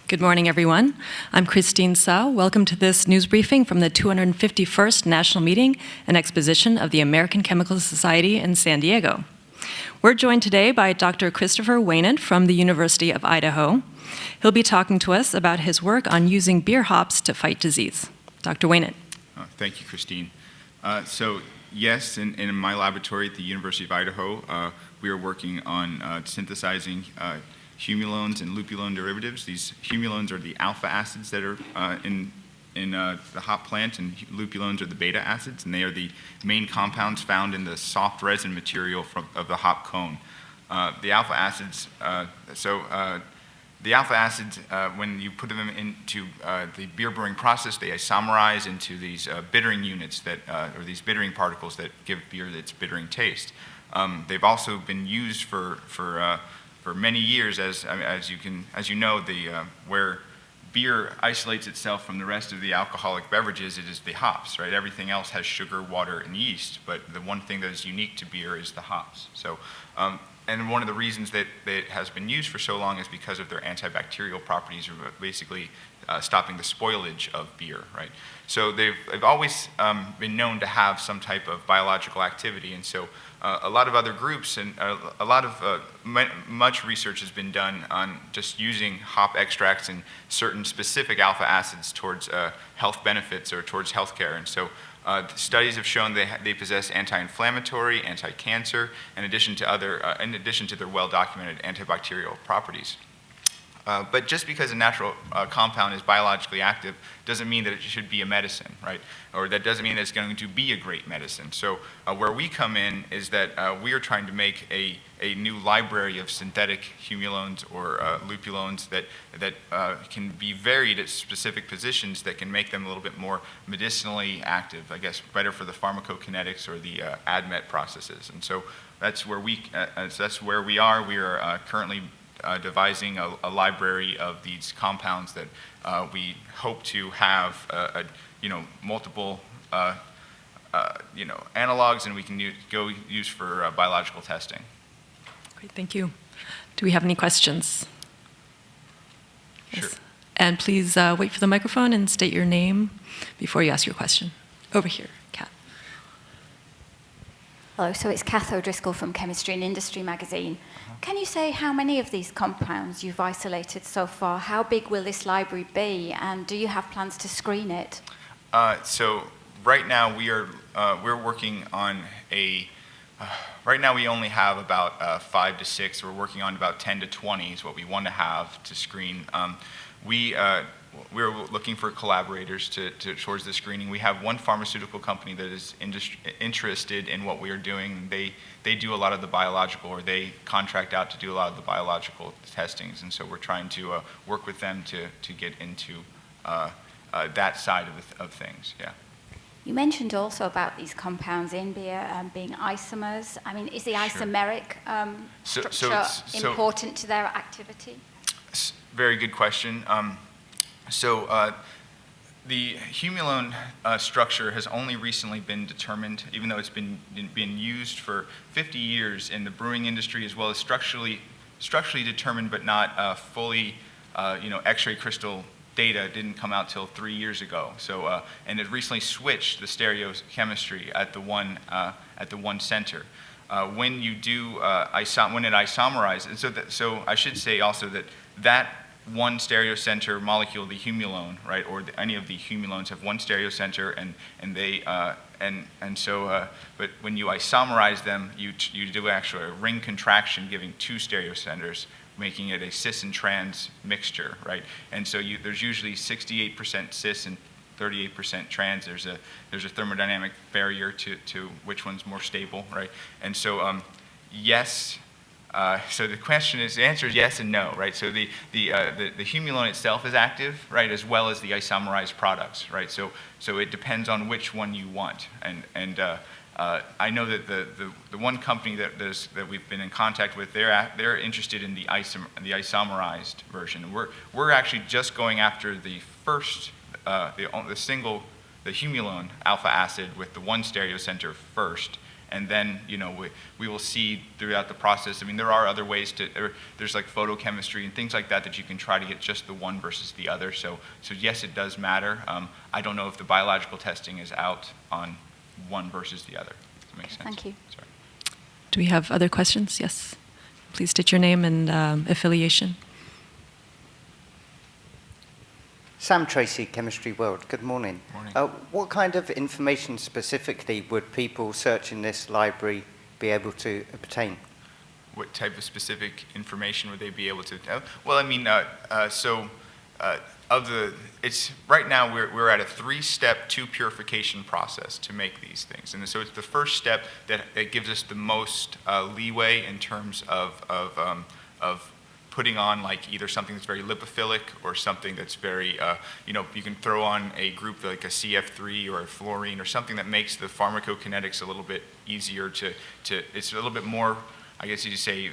Good morning, everyone. I'm Christine Sau. Welcome to this news briefing from the 251st National Meeting and Exposition of the American Chemical Society in San Diego. We're joined today by Dr. Kristopher Waynant from the University of Idaho. He'll be talking to us about his work on using beer hops to fight disease. Dr. Waynant. Thank you, Christine. Yes, in my laboratory at the University of Idaho, we are working on synthesizing humulones and lupulone derivatives. These humulones are the alpha acids that are in the hop plant, and lupulones are the beta acids, and they are the main compounds found in the soft resin material of the hop cone. The alpha acids, when you put them into the beer brewing process, they isomerize into these bittering units or these bittering particles that give beer its bittering taste. They've also been used for many years, as you know, where beer isolates itself from the rest of the alcoholic beverages, it is the hops, right? Everything else has sugar, water, and yeast, but the one thing that is unique to beer is the hops. So, and one of the reasons that it has been used for so long is because of their antibacterial properties, or basically stopping the spoilage of beer, right? So they've always been known to have some type of biological activity, and so a lot of other groups and much research has been done on just using hop extracts and certain specific alpha acids towards health benefits or towards healthcare. And so studies have shown they possess anti-inflammatory, anti-cancer, in addition to their well-documented antibacterial properties. But just because a natural compound is biologically active doesn't mean that it should be a medicine, right? Or that doesn't mean that it's going to be a great medicine. So where we come in is that we are trying to make a new library of synthetic humulones or lupulones that can be varied at specific positions that can make them a little bit more medicinally active, I guess, better for the pharmacokinetics or the ADMET processes. And so that's where we are. We are currently devising a library of these compounds that we hope to have multiple analogs, and we can use for biological testing. Great, thank you. Do we have any questions? Sure. Yes. And please wait for the microphone and state your name before you ask your question. Over here, Kat. Hello, so it's Kath O'Driscoll from Chemistry and Industry magazine. Can you say how many of these compounds you've isolated so far? How big will this library be, and do you have plans to screen it? So right now we're working on right now we only have about 5 to 6. We're working on about 10 to 20 is what we want to have to screen. We're looking for collaborators towards the screening. We have one pharmaceutical company that is interested in what we are doing. They do a lot of the biological, or they contract out to do a lot of the biological testings, and so we're trying to work with them to get into that side of things. Yeah. You mentioned also about these compounds in beer being isomers. I mean, is the isomeric structure important to their activity? Very good question. The humulone structure has only recently been determined, even though it's been used for 50 years in the brewing industry, as well as structurally determined, but not fully, X-ray crystal data didn't come out till 3 years ago. So, and it recently switched the stereochemistry at the one center. When you do when it isomerizes, and so I should say also that one stereocenter molecule, the humulone, right, or any of the humulones have one stereocenter, but when you isomerize them, you do actually a ring contraction, giving 2 stereocenters, making it a cis and trans mixture, right? And so there's usually 68% cis and 38% trans. There's a thermodynamic barrier to which one's more stable, right? And so yes. So the answer is yes and no, right? So the humulone itself is active, right, as well as the isomerized products, right? So it depends on which one you want. And I know that the one company that we've been in contact with, they're interested in the isomerized version. We're actually just going after the first the humulone alpha acid with the one stereocenter first. and then we will see throughout the process. I mean, there are other ways there's like photochemistry and things like that you can try to get just the one versus the other. So yes, it does matter. I don't know if the biological testing is out on one versus the other. Does that make sense? Thank you. Sorry. Do we have other questions? Yes. Please state your name and affiliation. Sam Tracy, Chemistry World. Good morning. Morning. What kind of information specifically would people searching this library be able to obtain? What type of specific information would they be able to? Well, I mean, it's right now we're at a 3-step 2 purification process to make these things, and so it's the first step that gives us the most leeway in terms of putting on like either something that's very lipophilic or something that's very you can throw on a group like a CF3 or a fluorine or something that makes the pharmacokinetics a little bit easier to it's a little bit more, I guess you could say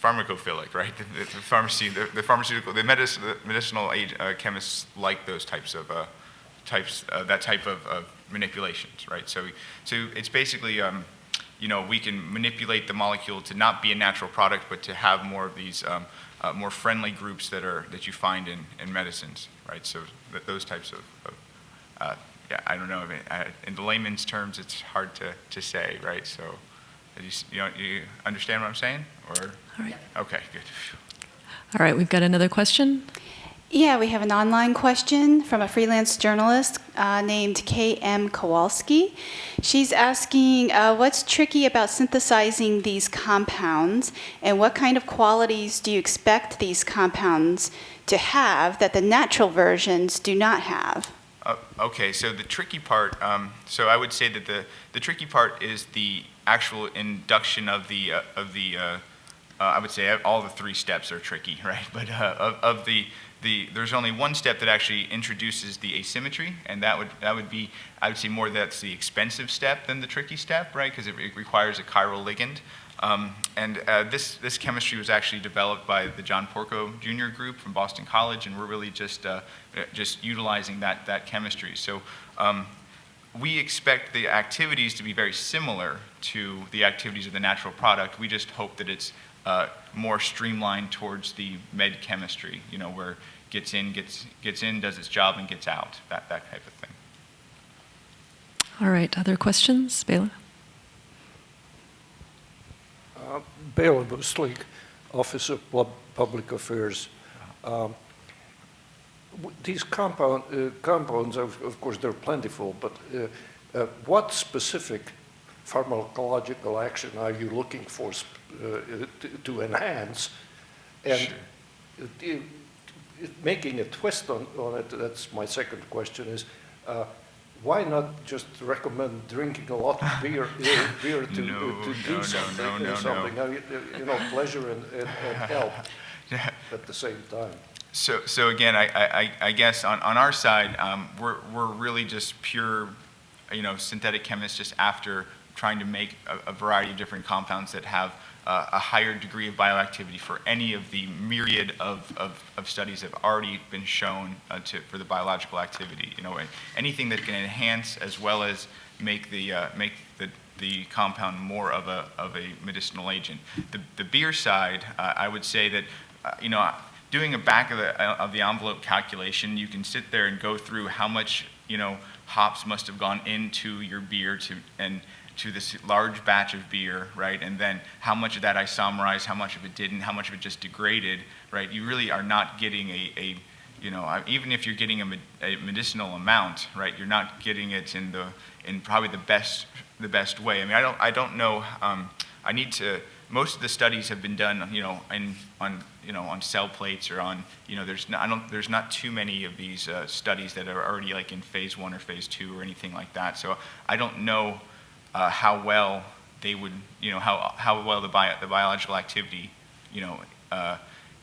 pharmacophilic, right? The medicinal chemists like those types of that type of manipulations, right? So it's basically we can manipulate the molecule to not be a natural product, but to have more of these more friendly groups that you find in medicines, right? So those types of I don't know. I mean, in the layman's terms, it's hard to say, right? So. You understand what I'm saying? Or? All right. Okay, good. All right, we've got another question. Yeah, we have an online question from a freelance journalist named K.M. Kowalski. She's asking, what's tricky about synthesizing these compounds, and what kind of qualities do you expect these compounds to have that the natural versions do not have? Okay, so the tricky part, so I would say that the tricky part is the actual induction of the I would say all the 3 steps are tricky, right? But there's only one step that actually introduces the asymmetry, and that would be, I would say more that's the expensive step than the tricky step, right? Because it requires a chiral ligand. This chemistry was actually developed by the John Porco Jr. group from Boston College, and we're really just utilizing that chemistry. So we expect the activities to be very similar to the activities of the natural product. We just hope that it's more streamlined towards the med chemistry, where gets in, does its job, and gets out, that type of thing. All right, other questions? Bela? Bela Buslik, Office of Public Affairs. These compounds, of course, they're plentiful, but what specific pharmacological action are you looking for to enhance? And making a twist on it, that's my second question, is why not just recommend drinking a lot of beer to do something? Pleasure and health at the same time. So again, I guess on our side, we're really just pure, synthetic chemists, just after trying to make a variety of different compounds that have a higher degree of bioactivity for any of the myriad of studies that have already been shown for the biological activity. Anything that can enhance as well as make the compound more of a medicinal agent. The beer side, I would say that doing a back of the envelope calculation, you can sit there and go through how much hops must have gone into your beer to this large batch of beer, right? And then how much of that isomerized, how much of it didn't, how much of it just degraded, right? You really are not getting even if you're getting a medicinal amount, right? You're not getting it in probably the best way. I mean, I don't know. I need to. Most of the studies have been done, on cell plates or on, there's not too many of these studies that are already like in phase 1 or phase 2 or anything like that. So I don't know how well they would, how well the biological activity,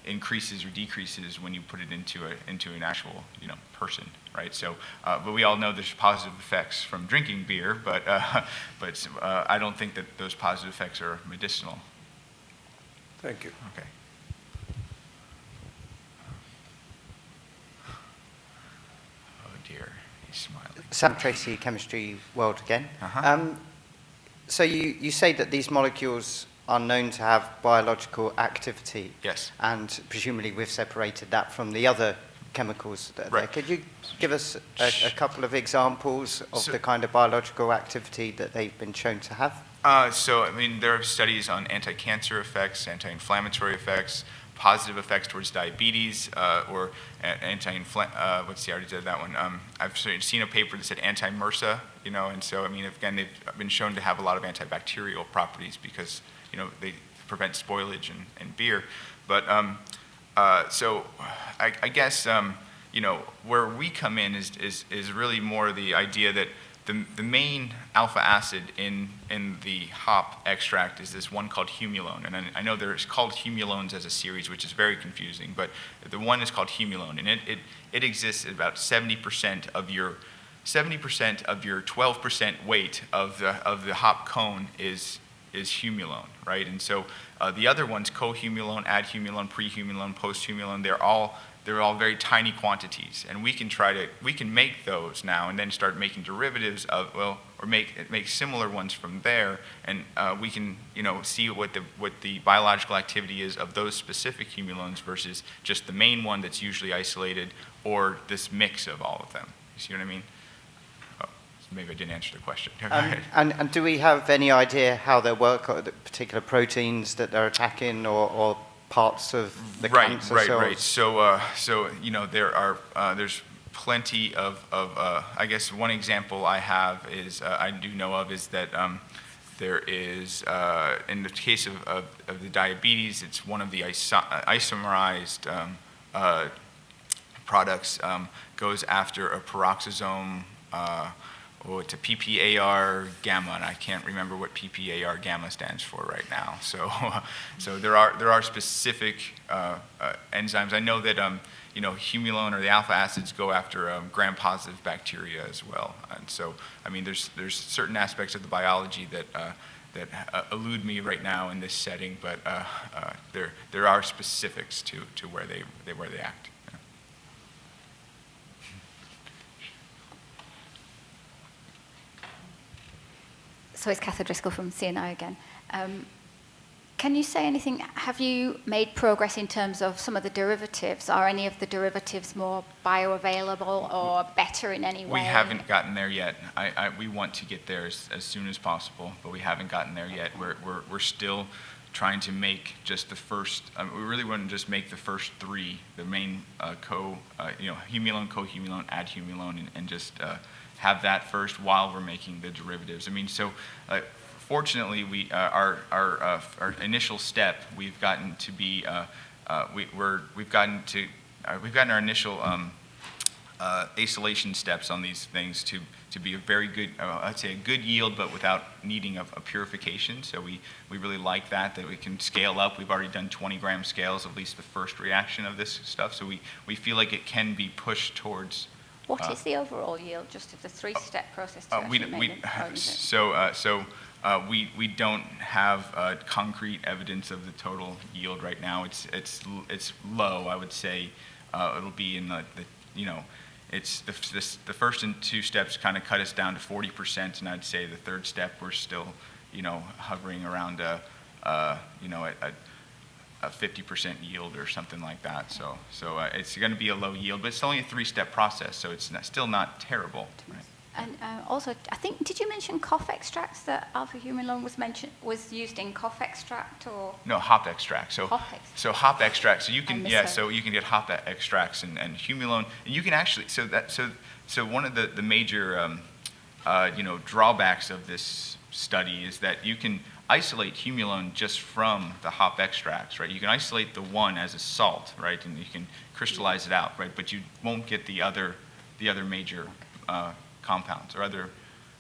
increases or decreases when you put it into an actual, person, right? So, but we all know there's positive effects from drinking beer, but I don't think that those positive effects are medicinal. Thank you. Okay. Oh dear. smiling. Sam Tracy, Chemistry World again. Uh-huh. So you say that these molecules are known to have biological activity. Yes. And presumably we've separated that from the other chemicals that are there. Right. Could you give us a couple of examples of the kind of biological activity that they've been shown to have? So, I mean, there are studies on anti-cancer effects, anti-inflammatory effects, positive effects towards diabetes, or anti-inflammatory, I already did that one. I've seen a paper that said anti-MRSA, you know, and so, I mean, again, they've been shown to have a lot of antibacterial properties because, you know, they prevent spoilage in beer. But, so I guess, you know, where we come in is really more the idea that the main alpha acid in the hop extract is this one called humulone. And I know there's called humulones as a series, which is very confusing, but the one is called humulone, and it exists at about 70% of your 12% weight of the hop cone is humulone, right? And so the other ones, cohumulone, adhumulone, prehumulone, posthumulone, they're all very tiny quantities, and we can make those now and then start making derivatives of, well, or make similar ones from there, and we can, you know, see what the biological activity is of those specific humulones versus just the main one that's usually isolated, or this mix of all of them. You see what I mean? Oh, maybe I didn't answer the question. And do we have any idea how they work, or the particular proteins that they're attacking, or parts of the cancer cells? Right. So you know, there's plenty of I guess one example I have is I do know of is that there is in the case of the diabetes, it's one of the isomerized products goes after a peroxisome. It's a PPAR gamma, and I can't remember what PPAR gamma stands for right now. So there are specific enzymes. I know that you know, humulone or the alpha acids go after gram-positive bacteria as well. And so, I mean, there's certain aspects of the biology that elude me right now in this setting, but there are specifics to where they act. So it's Catherine Driscoll from CNI again. Can you say anything? Have you made progress in terms of some of the derivatives? Are any of the derivatives more bioavailable or better in any way? We haven't gotten there yet. We want to get there as soon as possible, but we haven't gotten there yet. We're still trying to make just the first. We really want to just make the first three, the main humulone, cohumulone, adhumulone, and just have that first while we're making the derivatives. I mean, so fortunately, our initial step, we've gotten to be we've gotten our initial acylation steps on these things to be a very good, I'd say a good yield, but without needing a purification. So we really like that we can scale up. We've already done 20-gram scales, at least the first reaction of this stuff. So we feel like it can be pushed towards. What is the overall yield, just of the three-step process to actually make it? We don't have concrete evidence of the total yield right now. It's low, I would say. It'll be in the it's the first and two steps kind of cut us down to 40%, and I'd say the third step we're still hovering around a 50% yield or something like that. So it's going to be a low yield, but it's only a three-step process, so it's still not terrible. Right? And also, I think, did you mention cough extracts, that alpha humulone was used in cough extract, or? No, hop extract. So hop extract. So you can so you can get hop extracts and humulone, and you can actually so one of the major drawbacks of this study is that you can isolate humulone just from the hop extracts, right? You can isolate the one as a salt, right, and you can crystallize it out, right? But you won't get the other major compounds or other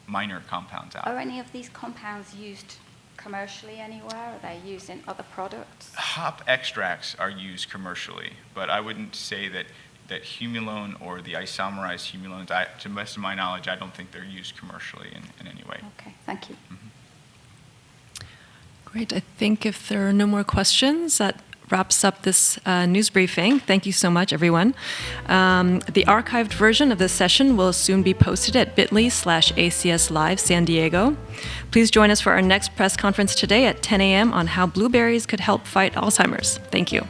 minor compounds out. Are any of these compounds used commercially anywhere? Are they used in other products? Hop extracts are used commercially, but I wouldn't say that humulone or the isomerized humulones, to the best of my knowledge, I don't think they're used commercially in any way. Okay, thank you. Mm-hmm. Great. I think if there are no more questions, that wraps up this news briefing. Thank you so much, everyone. The archived version of this session will soon be posted at bit.ly/ACS Live San Diego. Please join us for our next press conference today at 10 a.m. on how blueberries could help fight Alzheimer's. Thank you.